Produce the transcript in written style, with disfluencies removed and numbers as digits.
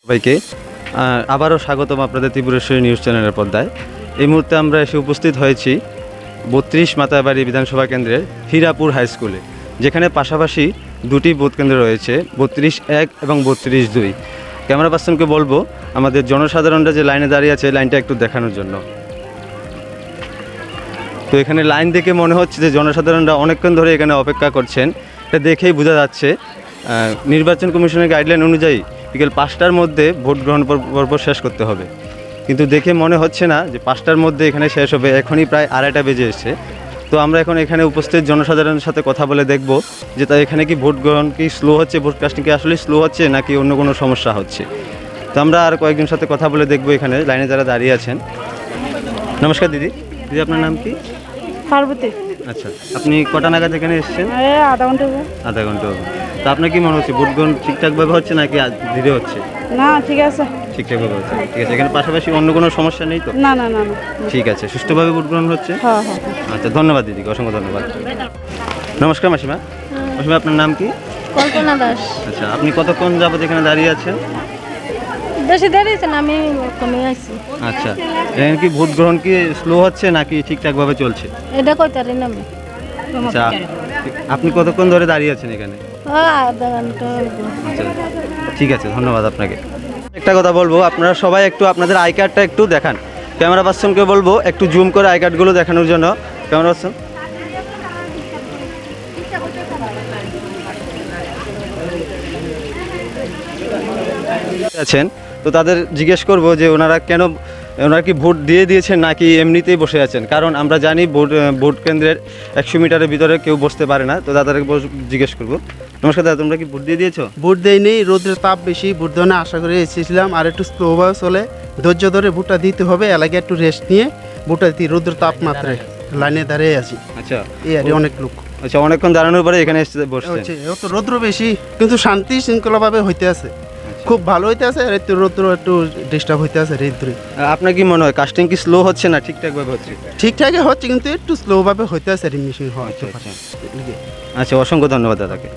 সবাইকে আবারও স্বাগতম আপনাদের ত্রিপুরেশ্বরী নিউজ চ্যানেলের পর্দায়। এই মুহূর্তে আমরা এসে উপস্থিত হয়েছি 32 মাতাবাড়ি বিধানসভা কেন্দ্রের হীরাপুর হাই স্কুলে, যেখানে পাশাপাশি দুটি ভোট কেন্দ্র রয়েছে, 32-1 এবং 32-2। ক্যামেরা পার্সনকে বলবো আমাদের জনসাধারণরা যে লাইনে দাঁড়িয়ে আছে লাইনটা একটু দেখানোর জন্য। তো এখানে লাইন দেখে মনে হচ্ছে যে জনসাধারণরা অনেকক্ষণ ধরে এখানে অপেক্ষা করছেন। এটা দেখেই বোঝা যাচ্ছে নির্বাচন কমিশনের গাইডলাইন অনুযায়ী বিকেল 5টার মধ্যে ভোট গ্রহণ পর্ব শেষ করতে হবে, কিন্তু দেখে মনে হচ্ছে না যে 5টার মধ্যে এখানে শেষ হবে। এখনই প্রায় 2:30 বেজে এসছে। তো আমরা এখন এখানে উপস্থিত জনসাধারণের সাথে কথা বলে দেখব যে তা এখানে কি ভোট গ্রহণ কি স্লো হচ্ছে, ভোট কাস্টিং কি আসলে স্লো হচ্ছে নাকি অন্য কোনো সমস্যা হচ্ছে। তো আমরা আর কয়েকজনের সাথে কথা বলে দেখব এখানে লাইনে যারা দাঁড়িয়ে আছেন। নমস্কার দিদি, আপনার নাম কি? পার্বতী। আচ্ছা, আপনি কটা নাগাদ এখানে এসেছেন? আধা ঘন্টা হবে। তো আপনার কি মনে হচ্ছে ভোট গ্রহণ ঠিকঠাকভাবে হচ্ছে নাকি ধীরে হচ্ছে? না, ঠিক আছে, ঠিকঠাকভাবে হচ্ছে। ঠিক আছে, এখানে পাশাপাশি অন্য কোনো সমস্যা নেই তো? না না না না, ঠিক আছে, সুষ্ঠুভাবে ভোট গ্রহণ হচ্ছে। হ্যাঁ হ্যাঁ। আচ্ছা, ধন্যবাদ দিদিকে, অসংখ্য ধন্যবাদ। নমস্কার মাসিমা। মাসিমা, আপনার নাম কি? কল্পনা দাস। আচ্ছা, আপনি কতক্ষণ যাবত এখানে দাঁড়িয়ে আছেন? বেশি দেরি হয়েছে না, আমি কমে আসছি। আচ্ছা, এখানে কি ভোট গ্রহণ কি স্লো হচ্ছে নাকি ঠিকঠাকভাবে চলছে? এটা কই তারি না আমি। আচ্ছা, আপনি কতক্ষণ ধরে দাঁড়িয়ে আছেন এখানে? আধা ঘন্টা হইবো। আচ্ছা, ঠিক আছে, ধন্যবাদ আপনাকে। একটা কথা বলবো, আপনারা সবাই একটু আপনাদের আই কার্ডটা একটু দেখান। ক্যামেরা পার্সনকে বলবো একটু জুম করে আই কার্ডগুলো দেখানোর জন্য। ক্যামেরা পার্সন আছেন, তো তাদের জিজ্ঞেস করব যে ওনারা কি ভোট দিয়ে দিয়েছেন নাকি এমনিতেই বসে আছেন, কারণ আমরা জানি ভোট কেন্দ্রের 100 মিটারের ভিতরে কেউ বসতে পারে না। তো তাদেরকে জিজ্ঞেস করব। নমস্কার দাদা, তোমরা কি ভোট দিয়ে দিয়েছো? ভোট দেয়নি, রোদের তাপ বেশি, ভোট দেওয়া আশা করে এসেছিলাম। আর একটু স্লোভাবে চলে, ধৈর্য ধরে ভোটটা দিতে হবে। এলাকায় একটু রেস্ট নিয়ে ভোটটা দিই, রোদের তাপমাত্রায় লাইনে দাঁড়িয়ে আছি। আচ্ছা, এই আর অনেক লোক। আচ্ছা, অনেকক্ষণ দাঁড়ানোর পরে এখানে এসে বসছে। তো রৌদ্র বেশি, কিন্তু শান্তি শৃঙ্খলাভাবে হইতে আছে, খুব ভালো হইতে আছে। আর একটু রৌদ্র একটু ডিস্টার্ব হইতে আছে রৌদ্রে। আপনার কি মনে হয় কাস্টিং কি স্লো হচ্ছে না ঠিকঠাকভাবে হচ্ছে? ঠিকঠাকই হচ্ছে, কিন্তু একটু স্লোভাবে হইতে আছে রিমিশন হয়। আচ্ছা, অসংখ্য ধন্যবাদ দাদাকে।